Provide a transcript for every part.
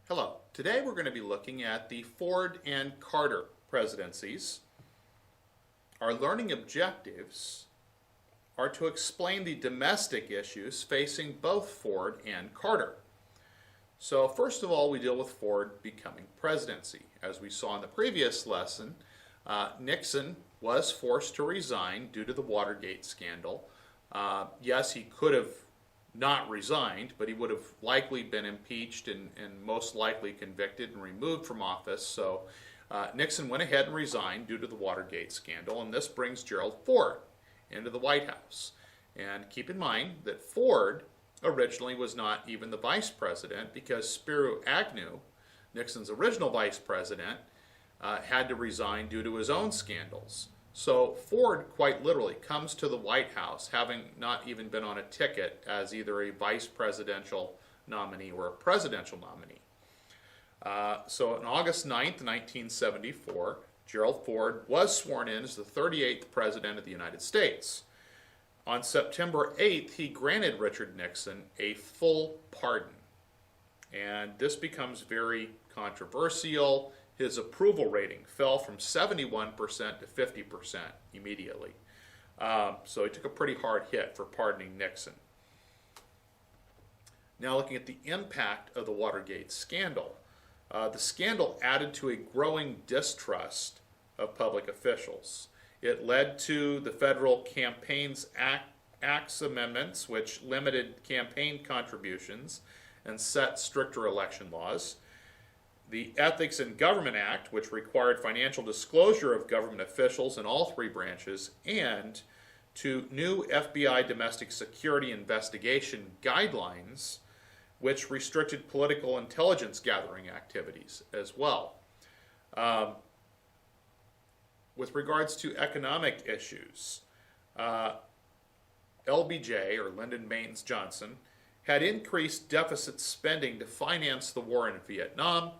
Hello. Today we're going to be looking at the Ford and Carter presidencies. Our learning objectives are to explain the domestic issues facing both Ford and Carter. So first of all, we deal with Ford becoming presidency. As we saw in the previous lesson, Nixon was forced to resign due to the Watergate scandal. Yes, he could have not resigned, but he would have likely been impeached and most likely convicted and removed from office. So Nixon went ahead and resigned due to the Watergate scandal, and this brings Gerald Ford into the White House. And keep in mind that Ford originally was not even the vice president because Spiro Agnew, Nixon's original vice president, had to resign due to his own scandals. So Ford quite literally comes to the White House having not even been on a ticket as either a vice presidential nominee or a presidential nominee. So on August 9th, 1974, Gerald Ford was sworn in as the 38th President of the United States. On September 8th, he granted Richard Nixon a full pardon. And this becomes very controversial. His approval rating fell from 71% to 50% immediately. So he took a pretty hard hit for pardoning Nixon. Now looking at the impact of the Watergate scandal. The scandal added to a growing distrust of public officials. It led to the Federal Campaigns Act's amendments, which limited campaign contributions and set stricter election laws. The Ethics in Government Act, which required financial disclosure of government officials in all three branches, and to new FBI domestic security investigation guidelines, which restricted political intelligence gathering activities as well. With regards to economic issues, LBJ, or Lyndon Baines Johnson, had increased deficit spending to finance the war in Vietnam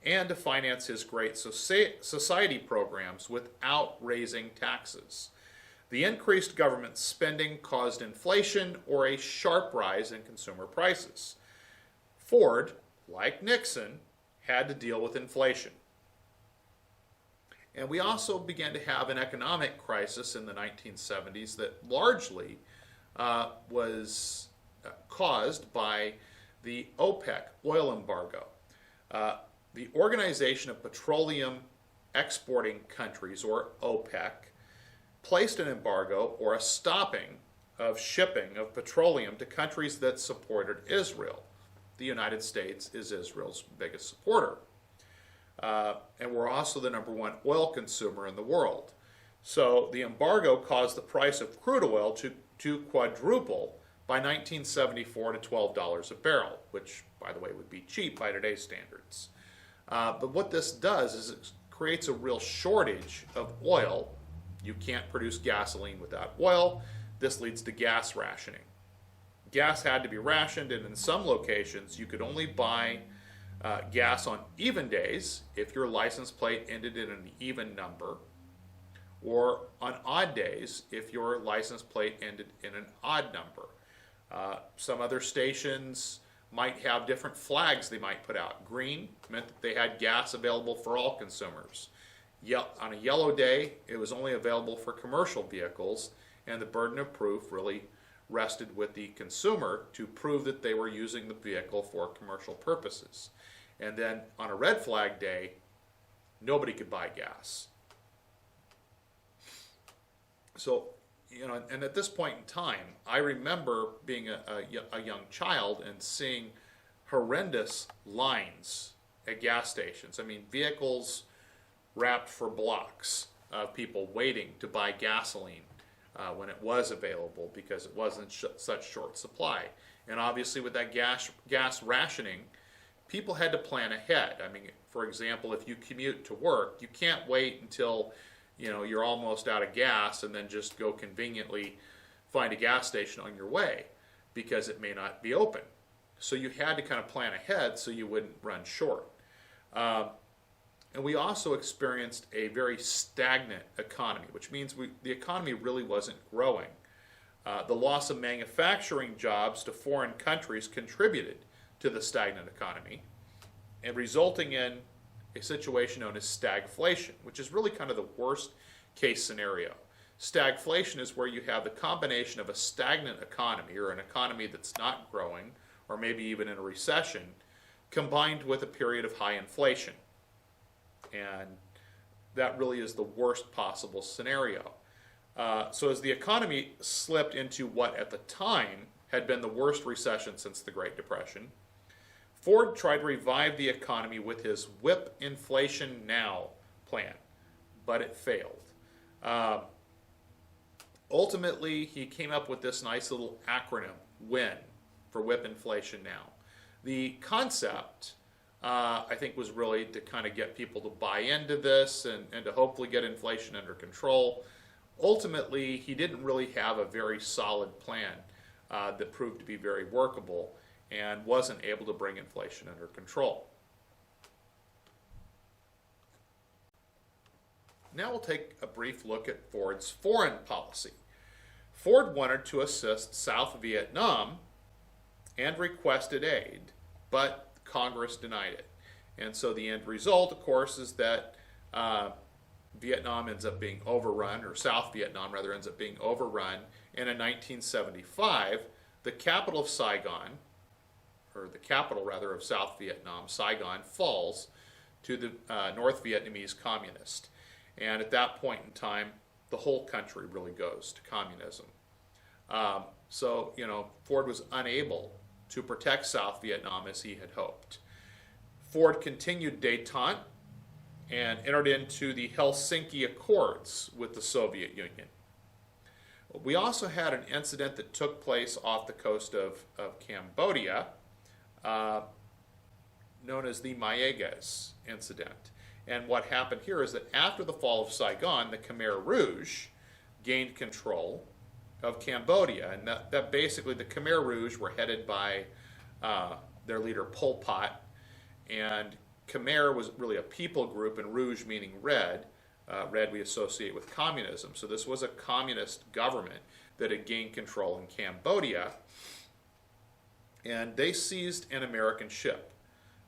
and to finance his Great Society programs without raising taxes. The increased government spending caused inflation or a sharp rise in consumer prices. Ford, like Nixon, had to deal with inflation. And we also began to have an economic crisis in the 1970s that largely was caused by the OPEC oil embargo. The Organization of Petroleum Exporting Countries, or OPEC, placed an embargo or a stopping of shipping of petroleum to countries that supported Israel. The United States is Israel's biggest supporter. And we're also the number one oil consumer in the world. So the embargo caused the price of crude oil to quadruple by 1974 to $12 a barrel, which, by the way, would be cheap by today's standards. But what this does is it creates a real shortage of oil. You can't produce gasoline without oil. This leads to gas rationing. Gas had to be rationed, and in some locations you could only buy gas on even days if your license plate ended in an even number, or on odd days if your license plate ended in an odd number. Some other stations might have different flags they might put out. Green meant that they had gas available for all consumers. On a yellow day, it was only available for commercial vehicles, and the burden of proof really rested with the consumer to prove that they were using the vehicle for commercial purposes. And then on a red flag day, nobody could buy gas. So, and at this point in time, I remember being a young child and seeing horrendous lines at gas stations. I mean, vehicles wrapped for blocks of people waiting to buy gasoline when it was available because it wasn't such short supply. And obviously with that gas rationing, people had to plan ahead. I mean, for example, if you commute to work, you can't wait until you're almost out of gas and then just go conveniently find a gas station on your way because it may not be open. So you had to kind of plan ahead so you wouldn't run short. And we also experienced a very stagnant economy, which means the economy really wasn't growing. The loss of manufacturing jobs to foreign countries contributed to the stagnant economy. and resulting in a situation known as stagflation, which is really kind of the worst case scenario. Stagflation is where you have the combination of a stagnant economy, or an economy that's not growing, or maybe even in a recession, combined with a period of high inflation. And that really is the worst possible scenario. So as the economy slipped into what at the time had been the worst recession since the Great Depression, Ford tried to revive the economy with his Whip Inflation Now plan, but it failed. Ultimately, he came up with this nice little acronym, WIN, for Whip Inflation Now. The concept, I think, was really to kind of get people to buy into this and to hopefully get inflation under control. Ultimately, he didn't really have a very solid plan that proved to be very workable and wasn't able to bring inflation under control. Now we'll take a brief look at Ford's foreign policy. Ford wanted to assist South Vietnam and requested aid, but Congress denied it. And so the end result, of course, is that Vietnam ends up being overrun, or South Vietnam rather ends up being overrun, and in 1975, the capital of Saigon, or the capital rather of South Vietnam, Saigon, falls to the North Vietnamese communists. And at that point in time, the whole country really goes to communism. So, Ford was unable to protect South Vietnam as he had hoped. Ford continued détente and entered into the Helsinki Accords with the Soviet Union. We also had an incident that took place off the coast of Cambodia, known as the Mayegas incident. And what happened here is that after the fall of Saigon, the Khmer Rouge gained control of Cambodia. And that basically, the Khmer Rouge were headed by their leader Pol Pot. And Khmer was really a people group, and Rouge meaning red. Red we associate with communism. So this was a communist government that had gained control in Cambodia. And they seized an American ship,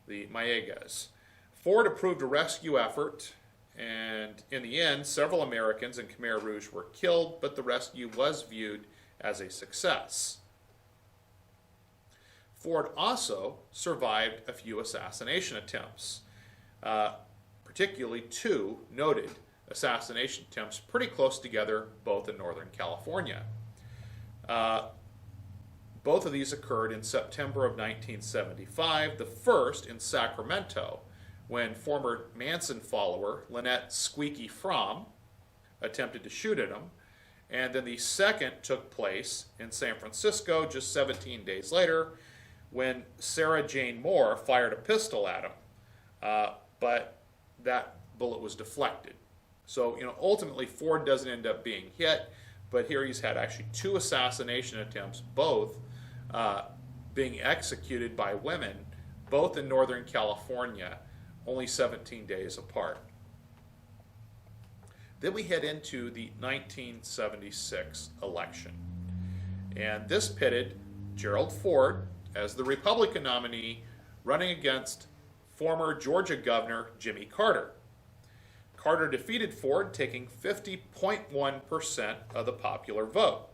the Mayegas. Ford approved a rescue effort, and in the end, several Americans and Khmer Rouge were killed, but the rescue was viewed as a success. Ford also survived a few assassination attempts, particularly two noted assassination attempts pretty close together, both in Northern California. Both of these occurred in September of 1975, the first in Sacramento, when former Manson follower Lynette Squeaky Fromm attempted to shoot at him. And then the second took place in San Francisco just 17 days later, when Sarah Jane Moore fired a pistol at him, but that bullet was deflected. So, ultimately Ford doesn't end up being hit, but here he's had actually two assassination attempts, both being executed by women, both in Northern California, only 17 days apart. Then we head into the 1976 election. And this pitted Gerald Ford as the Republican nominee running against former Georgia Governor Jimmy Carter. Carter defeated Ford, taking 50.1% of the popular vote.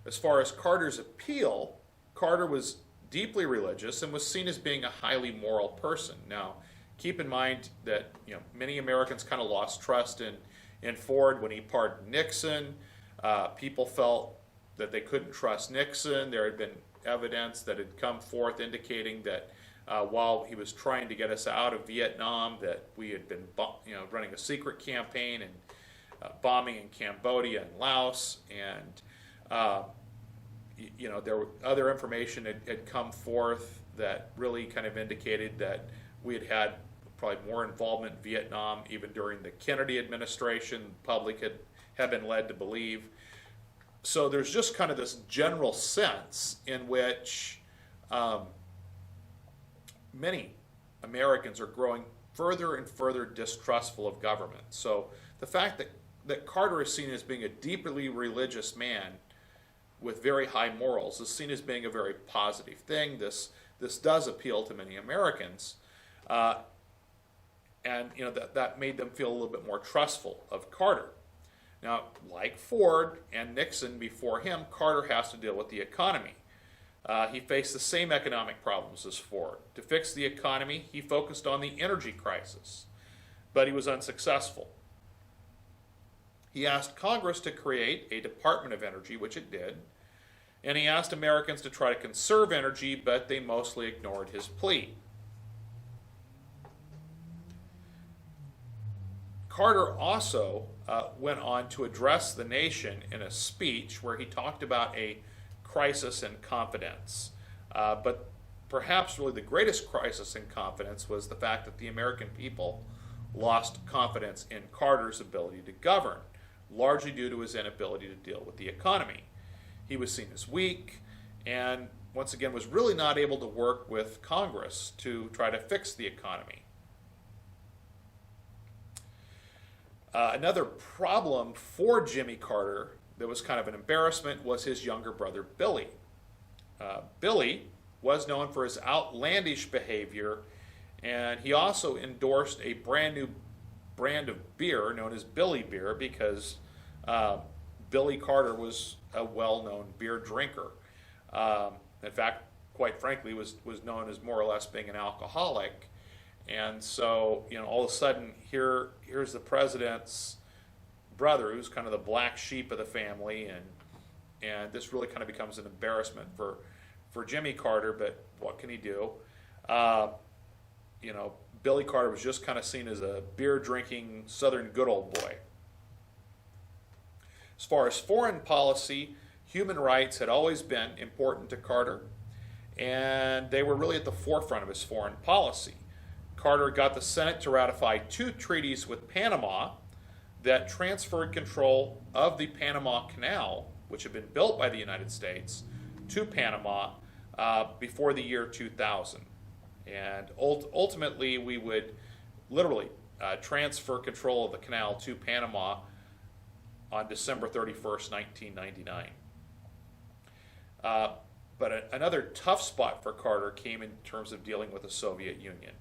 As far as Carter's appeal, Carter was deeply religious and was seen as being a highly moral person. Now, keep in mind that many Americans kind of lost trust in Ford when he pardoned Nixon. People felt that they couldn't trust Nixon. There had been evidence that had come forth indicating that while he was trying to get us out of Vietnam, that we had been running a secret campaign and bombing in Cambodia and Laos, and there were other information had come forth that really kind of indicated that we had probably more involvement in Vietnam even during the Kennedy administration. The public had been led to believe. So there's just kind of this general sense in which many Americans are growing further and further distrustful of government. So the fact that Carter is seen as being a deeply religious man with very high morals is seen as being a very positive thing. This does appeal to many Americans. Uh, and that made them feel a little bit more trustful of Carter. Now, like Ford and Nixon before him, Carter has to deal with the economy. He faced the same economic problems as Ford. To fix the economy, he focused on the energy crisis, but he was unsuccessful. He asked Congress to create a Department of Energy, which it did, and he asked Americans to try to conserve energy, but they mostly ignored his plea. Carter also went on to address the nation in a speech where he talked about a crisis in confidence. But perhaps really the greatest crisis in confidence was the fact that the American people lost confidence in Carter's ability to govern, largely due to his inability to deal with the economy. He was seen as weak and, once again, was really not able to work with Congress to try to fix the economy. Another problem for Jimmy Carter that was kind of an embarrassment was his younger brother, Billy. Billy was known for his outlandish behavior, and he also endorsed a brand new brand of beer known as Billy Beer because Billy Carter was a well-known beer drinker. In fact, quite frankly, was known as more or less being an alcoholic. And so, all of a sudden, here's the president's brother, who's kind of the black sheep of the family, and this really kind of becomes an embarrassment for Jimmy Carter. But what can he do? Billy Carter was just kind of seen as a beer-drinking Southern good old boy. As far as foreign policy, human rights had always been important to Carter, and they were really at the forefront of his foreign policy. Carter got the Senate to ratify 2 treaties with Panama that transferred control of the Panama Canal, which had been built by the United States, to Panama before the year 2000. And ultimately, we would literally transfer control of the canal to Panama on December 31st, 1999. But another tough spot for Carter came in terms of dealing with the Soviet Union.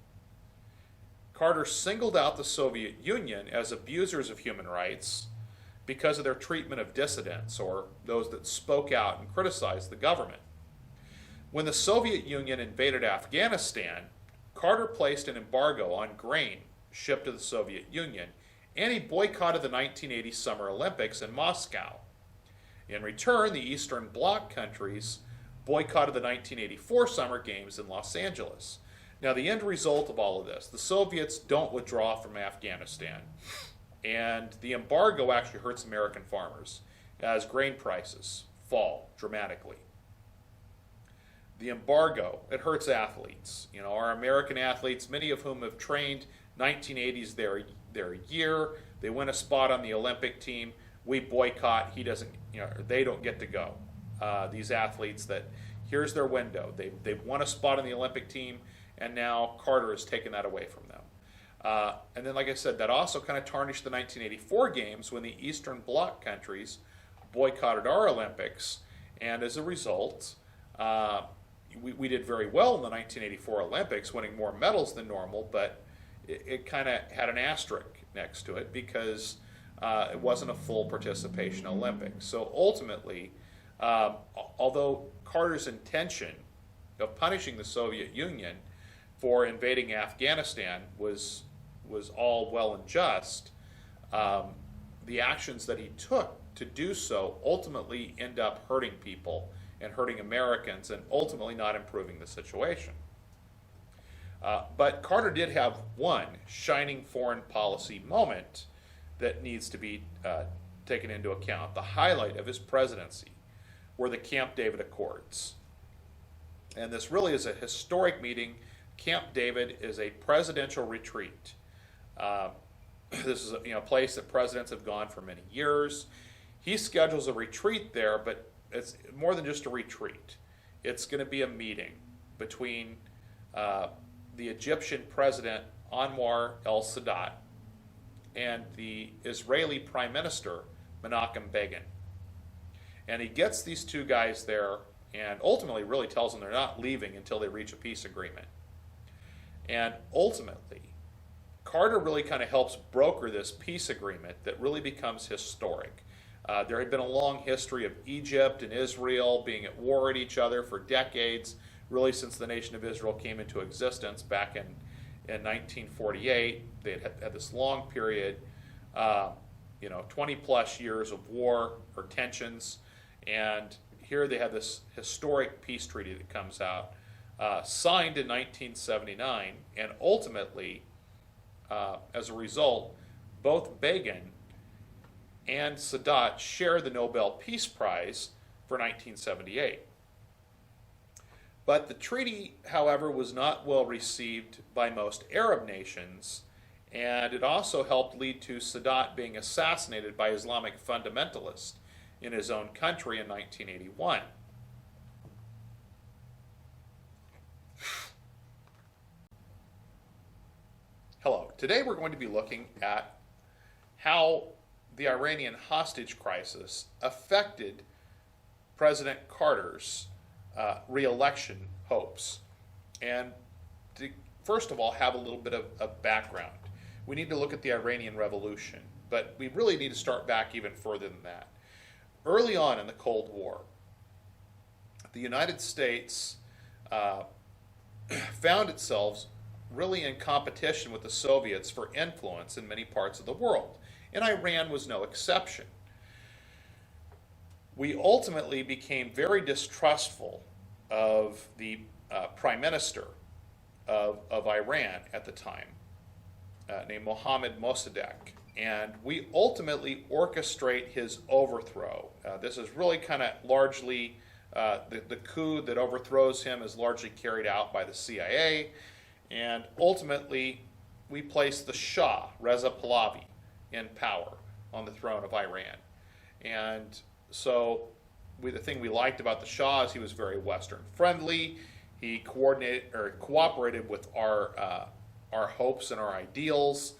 Carter singled out the Soviet Union as abusers of human rights because of their treatment of dissidents, or those that spoke out and criticized the government. When the Soviet Union invaded Afghanistan, Carter placed an embargo on grain shipped to the Soviet Union, and he boycotted the 1980 Summer Olympics in Moscow. In return, the Eastern Bloc countries boycotted the 1984 Summer Games in Los Angeles. Now, the end result of all of this, the Soviets don't withdraw from Afghanistan, and the embargo actually hurts American farmers as grain prices fall dramatically. The embargo, it hurts athletes. Our American athletes, many of whom have trained 1980s their year, they win a spot on the Olympic team. We boycott. They don't get to go. These athletes here's their window. They've won a spot on the Olympic team, and now Carter has taken that away from them. And then, like I said, that also kind of tarnished the 1984 games when the Eastern Bloc countries boycotted our Olympics, and as a result, we did very well in the 1984 Olympics, winning more medals than normal, but it kind of had an asterisk next to it because it wasn't a full participation Olympics. So ultimately, although Carter's intention of punishing the Soviet Union for invading Afghanistan was all well and just, the actions that he took to do so ultimately end up hurting people and hurting Americans and ultimately not improving the situation. But Carter did have one shining foreign policy moment that needs to be taken into account. The highlight of his presidency were the Camp David Accords. And this really is a historic meeting. Camp David is a presidential retreat. This is a place that presidents have gone for many years. He schedules a retreat there, but it's more than just a retreat. It's going to be a meeting between the Egyptian president Anwar el-Sadat and the Israeli Prime Minister Menachem Begin. And he gets these two guys there and ultimately really tells them they're not leaving until they reach a peace agreement. And ultimately, Carter really kind of helps broker this peace agreement that really becomes historic. There had been a long history of Egypt and Israel being at war at each other for decades, really since the nation of Israel came into existence back in 1948. They had this long period, 20 plus years of war or tensions, and here they have this historic peace treaty that comes out, signed in 1979, and ultimately, as a result, both Begin and Sadat share the Nobel Peace Prize for 1978. But the treaty, however, was not well received by most Arab nations, and it also helped lead to Sadat being assassinated by Islamic fundamentalists in his own country in 1981. Hello. Today we're going to be looking at how the Iranian hostage crisis affected President Carter's re-election hopes. And to, first of all, have a little bit of background. We need to look at the Iranian Revolution, but we really need to start back even further than that. Early on in the Cold War, the United States found itself really in competition with the Soviets for influence in many parts of the world, and Iran was no exception. We ultimately became very distrustful of the prime minister of Iran at the time, named Mohammad Mossadegh, and we ultimately orchestrate his overthrow. This is really kind of largely, the coup that overthrows him is largely carried out by the CIA, and ultimately we place the Shah, Reza Pahlavi, in power on the throne of Iran. And so the thing we liked about the Shah is he was very Western friendly. He cooperated with our hopes and our ideals.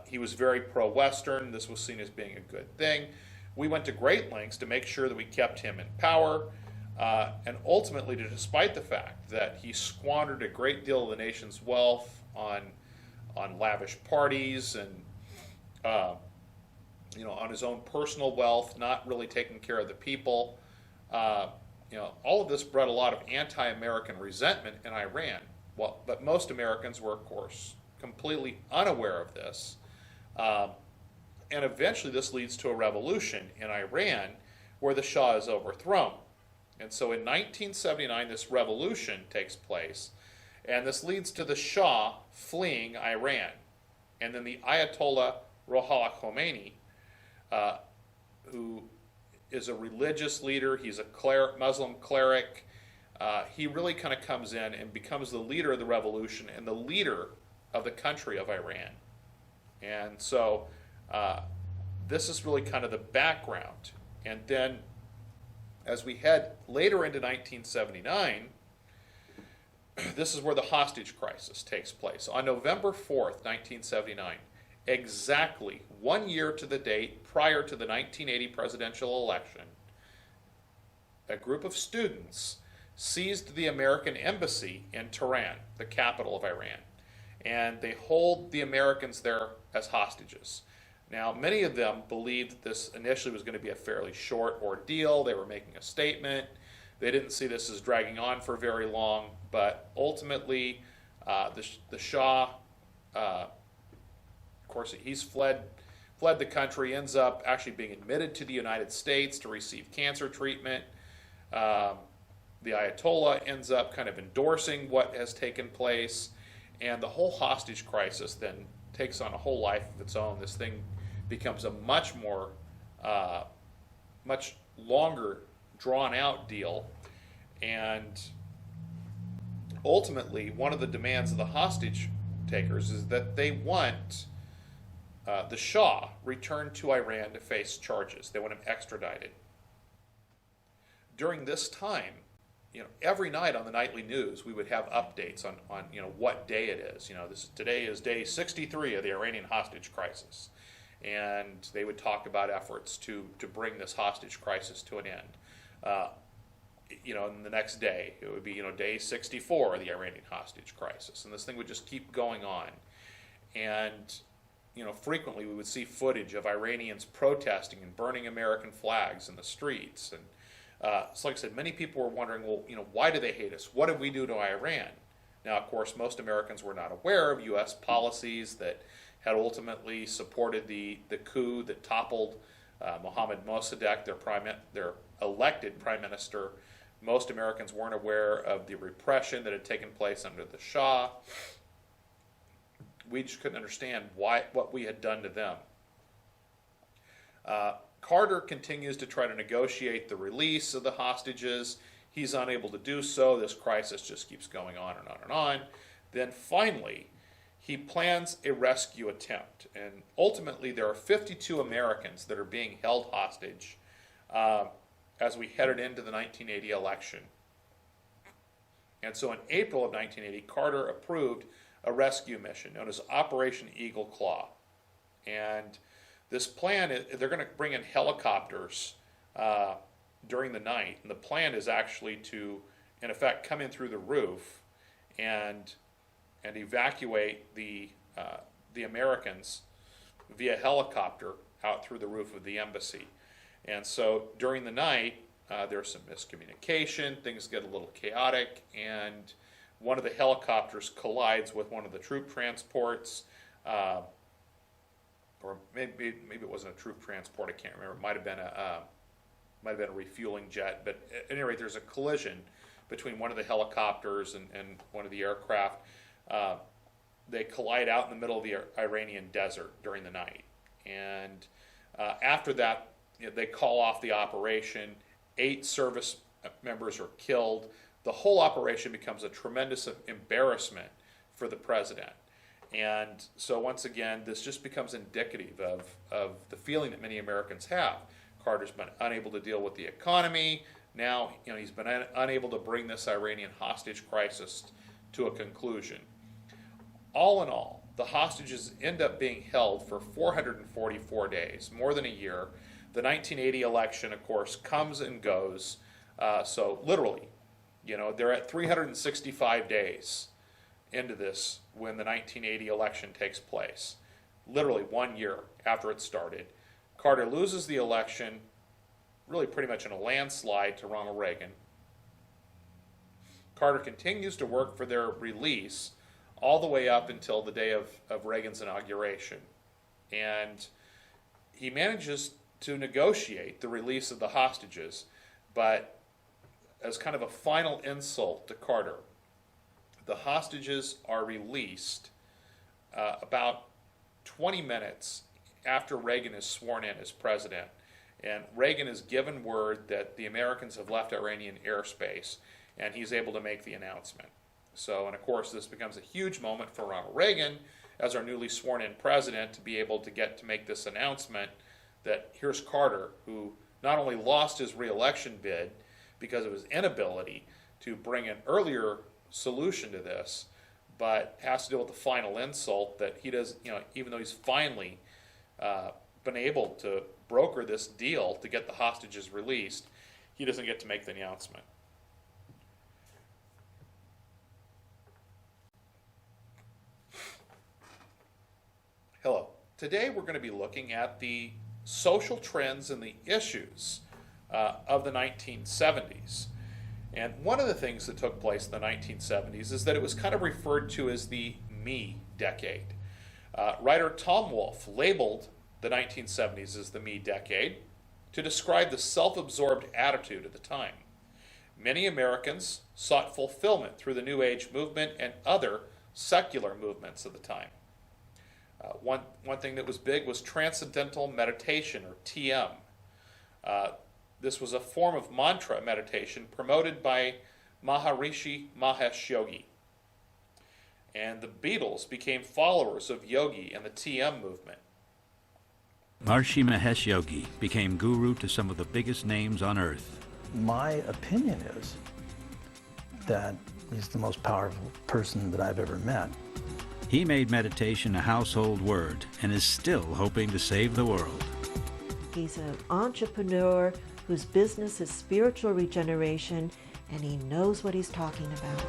He was very pro-Western. This was seen as being a good thing. We went to great lengths to make sure that we kept him in power, and ultimately, despite the fact that he squandered a great deal of the nation's wealth on lavish parties and on his own personal wealth, not really taking care of the people. All of this bred a lot of anti-American resentment in Iran. Well, but most Americans were, of course, completely unaware of this. And eventually this leads to a revolution in Iran where the Shah is overthrown. And so in 1979, this revolution takes place, and this leads to the Shah fleeing Iran. And then the Ayatollah Ruhollah Khomeini, who is a religious leader, he's a Muslim cleric, he really kind of comes in and becomes the leader of the revolution and the leader of the country of Iran. And so this is really kind of the background. And then as we head later into 1979, this is where the hostage crisis takes place. On November 4th, 1979, exactly 1 year to the date prior to the 1980 presidential election, a group of students seized the American embassy in Tehran, the capital of Iran, and they hold the Americans there as hostages. Now, many of them believed that this initially was going to be a fairly short ordeal. They were making a statement. They didn't see this as dragging on for very long, but ultimately, the Shah, of course, he's fled the country, ends up actually being admitted to the United States to receive cancer treatment. The Ayatollah ends up kind of endorsing what has taken place, and the whole hostage crisis then takes on a whole life of its own. This thing becomes a much longer, drawn-out deal, and ultimately, one of the demands of the hostage takers is that they want the Shah returned to Iran to face charges. They want him extradited. During this time, every night on the nightly news, we would have updates on what day it is. Today is day 63 of the Iranian hostage crisis, and they would talk about efforts to bring this hostage crisis to an end. in the next day, it would be, day 64 of the Iranian hostage crisis. And this thing would just keep going on. And, frequently we would see footage of Iranians protesting and burning American flags in the streets. And so like I said, many people were wondering, well, why do they hate us? What did we do to Iran? Now, of course, most Americans were not aware of U.S. policies that had ultimately supported the coup that toppled Mohammad Mossadegh, their elected prime minister. Most Americans weren't aware of the repression that had taken place under the Shah. We just couldn't understand what we had done to them. Carter continues to try to negotiate the release of the hostages. He's unable to do so. This crisis just keeps going on and on and on. Then finally, he plans a rescue attempt. And ultimately, there are 52 Americans that are being held hostage as we headed into the 1980 election. And so in April of 1980, Carter approved a rescue mission known as Operation Eagle Claw. And this plan, they're going to bring in helicopters during the night. And the plan is actually to, in effect, come in through the roof and evacuate the Americans via helicopter out through the roof of the embassy. And so during the night, there's some miscommunication, things get a little chaotic, and one of the helicopters collides with one of the troop transports, or maybe it wasn't a troop transport, I can't remember, it might have been a refueling jet, but at any rate, there's a collision between one of the helicopters and one of the aircraft. They collide out in the middle of the Iranian desert during the night. And after that, they call off the operation. 8 service members are killed. The whole operation becomes a tremendous embarrassment for the president. And so once again, this just becomes indicative of the feeling that many Americans have. Carter's been unable to deal with the economy. Now, he's been unable to bring this Iranian hostage crisis to a conclusion. All in all, the hostages end up being held for 444 days, more than a year. The 1980 election, of course, comes and goes. So literally, they're at 365 days into this when the 1980 election takes place. Literally 1 year after it started. Carter loses the election, really pretty much in a landslide, to Ronald Reagan. Carter continues to work for their release all the way up until the day of Reagan's inauguration. And he manages to negotiate the release of the hostages, but as kind of a final insult to Carter, the hostages are released about 20 minutes after Reagan is sworn in as president. And Reagan is given word that the Americans have left Iranian airspace, and he's able to make the announcement. So, and of course, this becomes a huge moment for Ronald Reagan as our newly sworn in president to be able to make this announcement that here's Carter, who not only lost his re-election bid because of his inability to bring an earlier solution to this, but has to deal with the final insult that he does, even though he's finally been able to broker this deal to get the hostages released, he doesn't get to make the announcement. Hello. Today we're going to be looking at the social trends and the issues of the 1970s. And one of the things that took place in the 1970s is that it was kind of referred to as the me decade. Writer Tom Wolfe labeled the 1970s as the me decade to describe the self-absorbed attitude of the time. Many Americans sought fulfillment through the New Age movement and other secular movements of the time. One thing that was big was Transcendental Meditation, or TM. This was a form of mantra meditation promoted by Maharishi Mahesh Yogi. And the Beatles became followers of Yogi and the TM movement. Maharishi Mahesh Yogi became guru to some of the biggest names on earth. My opinion is that he's the most powerful person that I've ever met. He made meditation a household word and is still hoping to save the world. He's an entrepreneur whose business is spiritual regeneration, and he knows what he's talking about.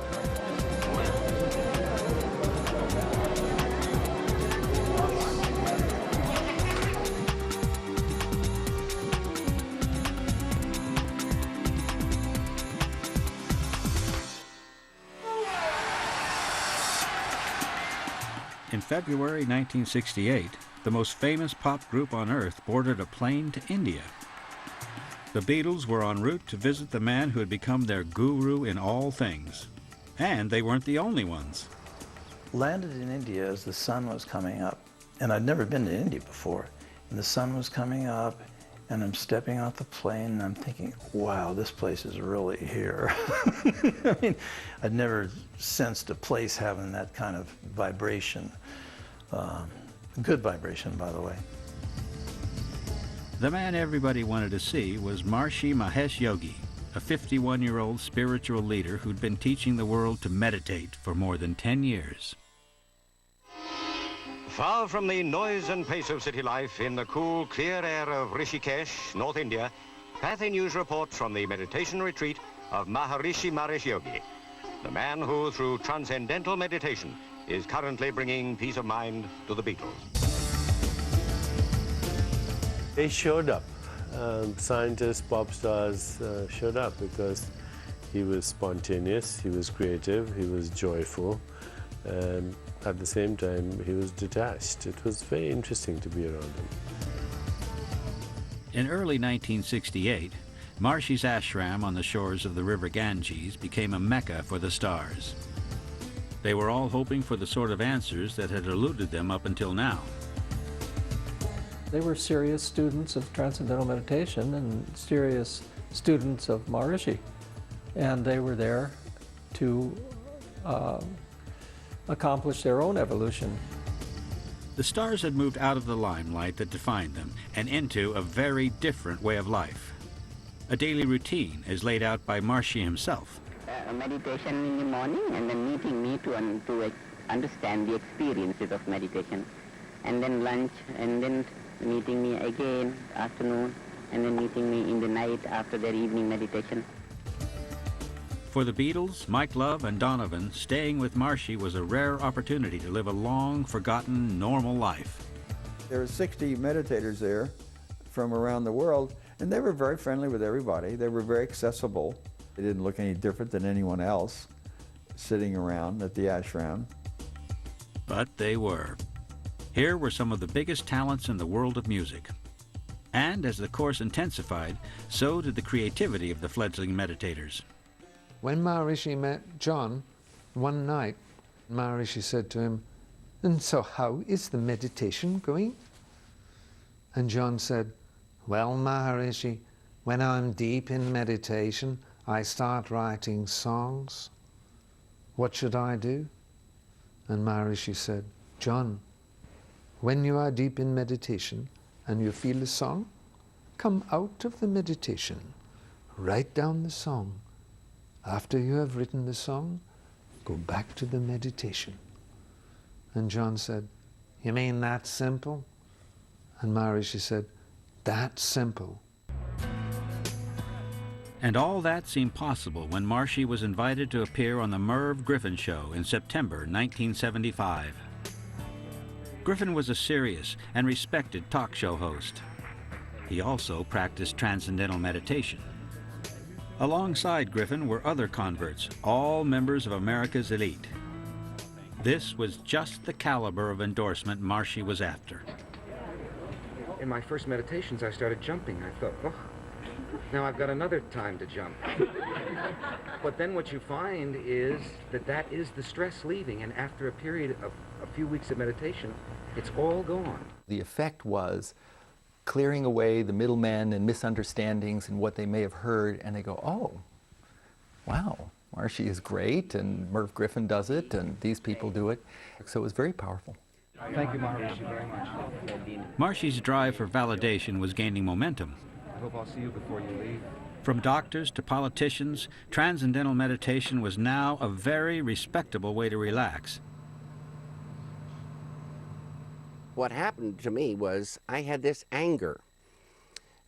In February 1968, the most famous pop group on earth boarded a plane to India. The Beatles were en route to visit the man who had become their guru in all things. And they weren't the only ones. Landed in India as the sun was coming up, and I'd never been to India before. And the sun was coming up, and I'm stepping off the plane, and I'm thinking, wow, this place is really here. I mean, I'd never sensed a place having that kind of vibration. Good vibration, by the way. The man everybody wanted to see was Maharishi Mahesh Yogi, a 51-year-old spiritual leader who'd been teaching the world to meditate for more than 10 years. Far from the noise and pace of city life, in the cool, clear air of Rishikesh, North India, Pathé News reports from the meditation retreat of Maharishi Mahesh Yogi, the man who, through transcendental meditation, is currently bringing peace of mind to the Beatles. They showed up. Scientists, pop stars showed up because he was spontaneous, he was creative, he was joyful, and at the same time he was detached. It was very interesting to be around him. In early 1968, Maharishi's ashram on the shores of the river Ganges became a mecca for the stars. They were all hoping for the sort of answers that had eluded them up until now. They were serious students of transcendental meditation and serious students of Maharishi. And they were there to accomplish their own evolution. The stars had moved out of the limelight that defined them and into a very different way of life. A daily routine as laid out by Maharishi himself. Meditation in the morning, and then meeting me to understand the experiences of meditation, and then lunch, and then meeting me again afternoon, and then meeting me in the night after their evening meditation. For the Beatles, Mike Love, and Donovan, staying with Maharishi was a rare opportunity to live a long, forgotten, normal life. There were 60 meditators there from around the world, and they were very friendly with everybody. They were very accessible. They didn't look any different than anyone else sitting around at the ashram. But they were. Here were some of the biggest talents in the world of music. And as the course intensified, so did the creativity of the fledgling meditators. When Maharishi met John one night, Maharishi said to him, "And so how is the meditation going?" And John said, "Well, Maharishi, when I'm deep in meditation, I start writing songs. What should I do?" And Maharishi said, "John, when you are deep in meditation and you feel a song, come out of the meditation, write down the song. After you have written the song, go back to the meditation." And John said, "You mean that simple?" And Maharishi said, "That's simple." And all that seemed possible when Maharishi was invited to appear on the Merv Griffin Show in September 1975. Griffin was a serious and respected talk show host. He also practiced transcendental meditation. Alongside Griffin were other converts, all members of America's elite. This was just the caliber of endorsement Maharishi was after. In my first meditations, I started jumping. I thought, oh, now I've got another time to jump. But then what you find is that is the stress leaving, and after a period of a few weeks of meditation, it's all gone. The effect was clearing away the middlemen and misunderstandings and what they may have heard, and they go, "Oh, wow, Maharishi is great, and Merv Griffin does it, and these people do it." So it was very powerful. Thank you, Maharishi, very much. Maharishi's drive for validation was gaining momentum. I hope I'll see you before you leave. From doctors to politicians, transcendental meditation was now a very respectable way to relax. What happened to me was I had this anger,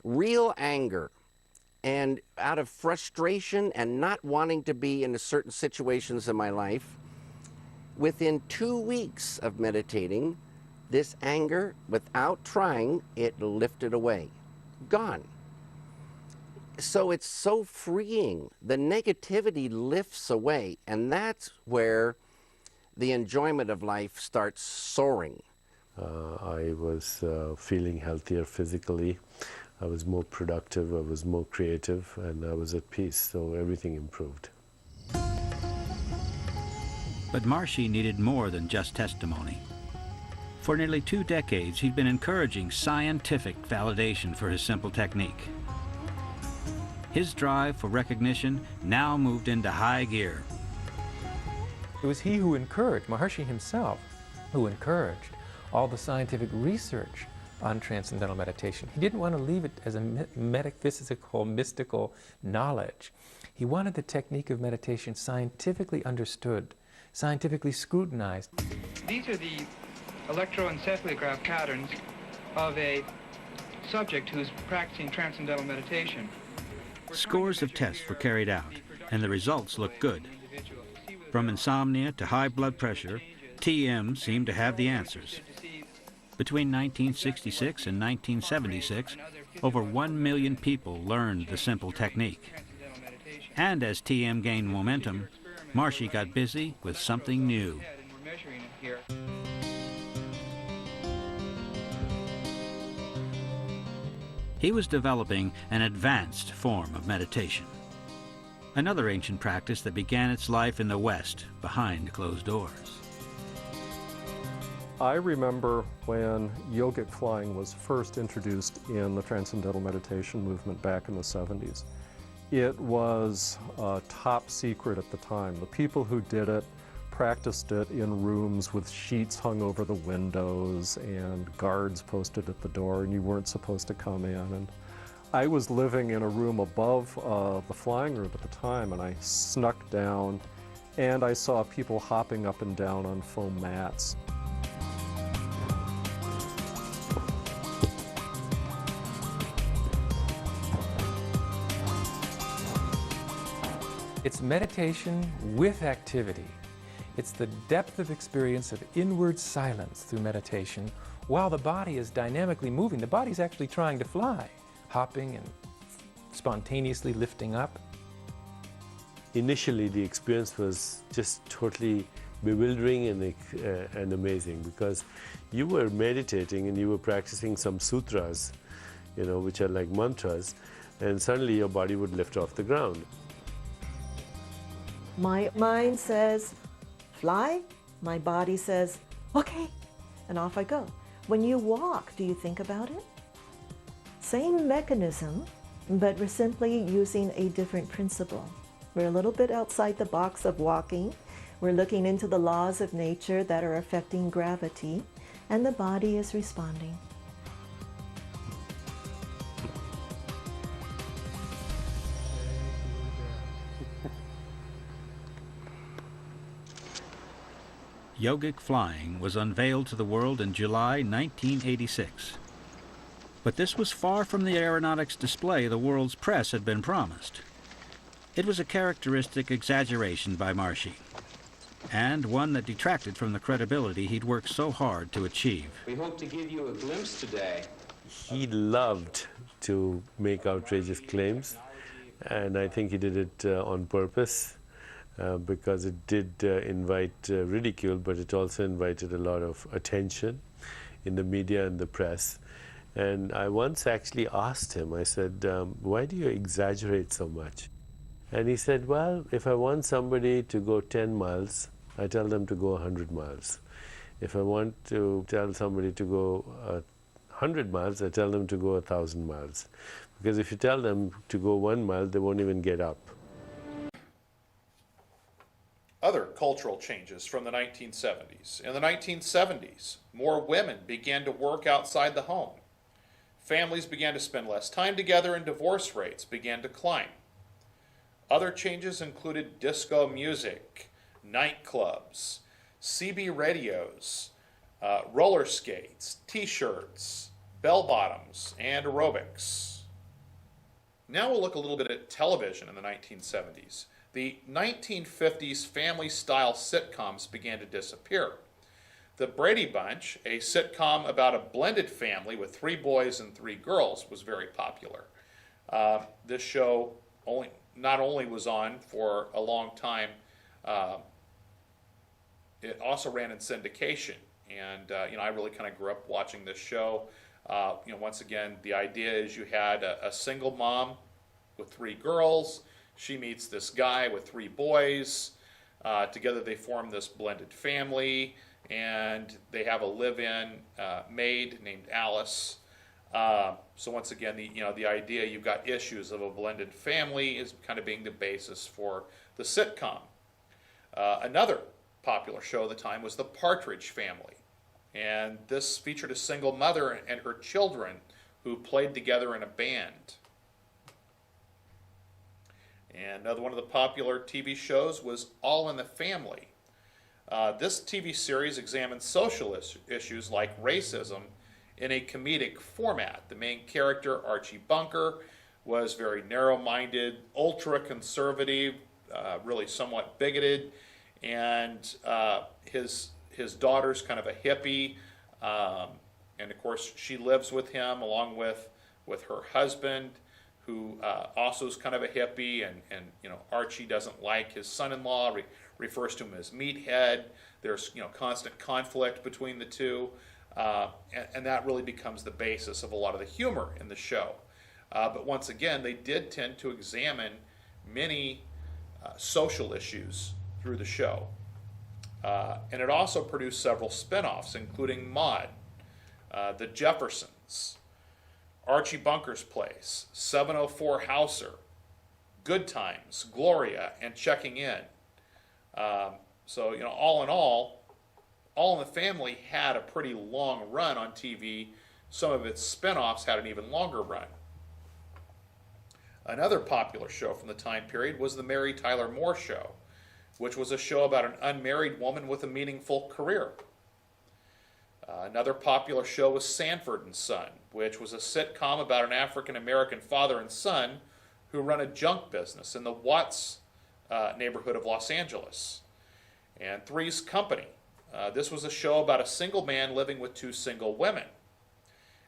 real anger, And out of frustration and not wanting to be in certain situations in my life, within 2 weeks of meditating, this anger, without trying, it lifted away. Gone. So it's so freeing. The negativity lifts away, and that's where the enjoyment of life starts soaring. I was feeling healthier physically. I was more productive, I was more creative, and I was at peace, so everything improved. But Marshy needed more than just testimony. For nearly 2 decades, he'd been encouraging scientific validation for his simple technique. His drive for recognition now moved into high gear. It was he who encouraged, Maharishi himself, who encouraged all the scientific research on transcendental meditation. He didn't want to leave it as a metaphysical, mystical knowledge. He wanted the technique of meditation scientifically understood, scientifically scrutinized. These are the electroencephalograph patterns of a subject who's practicing transcendental meditation. Scores of tests were carried out, and the results looked good. From insomnia to high blood pressure, TM seemed to have the answers. Between 1966 and 1976, over 1 million people learned the simple technique. And as TM gained momentum, Marshy got busy with something new. He was developing an advanced form of meditation, another ancient practice that began its life in the West behind closed doors. I remember when yogic flying was first introduced in the Transcendental Meditation movement back in the 70s. It was top secret at the time. The people who did it practiced it in rooms with sheets hung over the windows and guards posted at the door, and you weren't supposed to come in. And I was living in a room above the flying room at the time, and I snuck down and I saw people hopping up and down on foam mats. It's meditation with activity. It's the depth of experience of inward silence through meditation while the body is dynamically moving. The body's actually trying to fly, hopping and spontaneously lifting up. Initially, the experience was just totally bewildering and amazing, because you were meditating and you were practicing some sutras, which are like mantras, and suddenly your body would lift off the ground. My mind says, fly. My body says, okay, and off I go. When you walk, do you think about it? Same mechanism, but we're simply using a different principle. We're a little bit outside the box of walking. We're looking into the laws of nature that are affecting gravity, and the body is responding. Yogic flying was unveiled to the world in July 1986. But this was far from the aeronautics display the world's press had been promised. It was a characteristic exaggeration by Marshy, and one that detracted from the credibility he'd worked so hard to achieve. We hope to give you a glimpse today. He loved to make outrageous claims, and I think he did it on purpose. Because it did invite ridicule, but it also invited a lot of attention in the media and the press. And I once actually asked him, I said, why do you exaggerate so much? And he said, well, if I want somebody to go 10 miles, I tell them to go 100 miles. If I want to tell somebody to go 100 miles, I tell them to go 1,000 miles. Because if you tell them to go 1 mile, they won't even get up. Other cultural changes from the 1970s. In the 1970s, more women began to work outside the home. Families began to spend less time together, and divorce rates began to climb. Other changes included disco music, nightclubs, CB radios, roller skates, t-shirts, bell-bottoms, and aerobics. Now we'll look a little bit at television in the 1970s. The 1950s family-style sitcoms began to disappear. The Brady Bunch, a sitcom about a blended family with 3 boys and 3 girls, was very popular. This show not only was on for a long time, it also ran in syndication. And I really kind of grew up watching this show. Once again, the idea is you had a single mom with 3 girls. She meets this guy with 3 boys. Together they form this blended family, and they have a live-in maid named Alice. So once again, the idea, you've got issues of a blended family is kind of being the basis for the sitcom. Another popular show at the time was The Partridge Family. And this featured a single mother and her children who played together in a band. And another one of the popular TV shows was All in the Family. This TV series examined social issues like racism in a comedic format. The main character, Archie Bunker, was very narrow-minded, ultra-conservative, really somewhat bigoted, and his daughter's kind of a hippie, and of course she lives with him along with her husband, who also is kind of a hippie, and Archie doesn't like his son-in-law, refers to him as meathead. There's constant conflict between the two, and that really becomes the basis of a lot of the humor in the show. But once again, they did tend to examine many social issues through the show. And it also produced several spin-offs, including Maude, The Jeffersons, Archie Bunker's Place, 704 Hauser, Good Times, Gloria, and Checking In. So, all in all in the Family had a pretty long run on TV. Some of its spin-offs had an even longer run. Another popular show from the time period was The Mary Tyler Moore Show, which was a show about an unmarried woman with a meaningful career. Another popular show was Sanford and Son, which was a sitcom about an African-American father and son who run a junk business in the Watts neighborhood of Los Angeles. And Three's Company. This was a show about a single man living with 2 single women.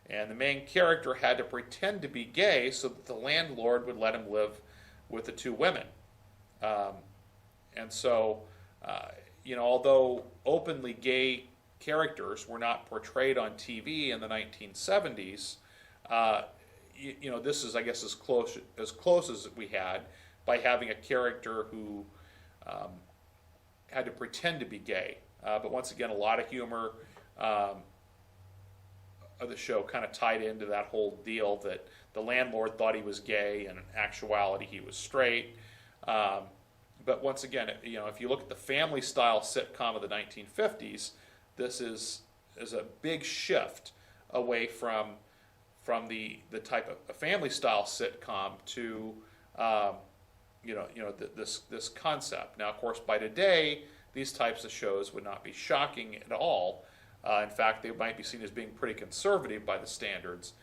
And the main character had to pretend to be gay so that the landlord would let him live with the 2 women. And so, although openly gay characters were not portrayed on TV in the 1970s, this is, I guess, as close as we had by having a character who had to pretend to be gay. But once again, a lot of humor of the show kind of tied into that whole deal that the landlord thought he was gay, and in actuality he was straight. But once again, if you look at the family-style sitcom of the 1950s, this is a big shift away from the type of a family-style sitcom to this concept. Now, of course, by today, these types of shows would not be shocking at all. In fact, they might be seen as being pretty conservative by the standards,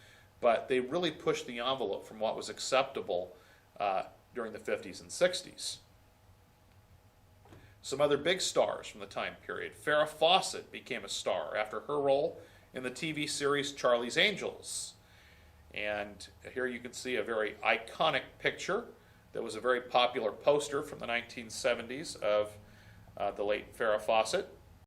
but they really pushed the envelope from what was acceptable during the 50s and 60s. Some other big stars from the time period. Farrah Fawcett became a star after her role in the TV series Charlie's Angels. And here you can see a very iconic picture that was a very popular poster from the 1970s of the late Farrah Fawcett.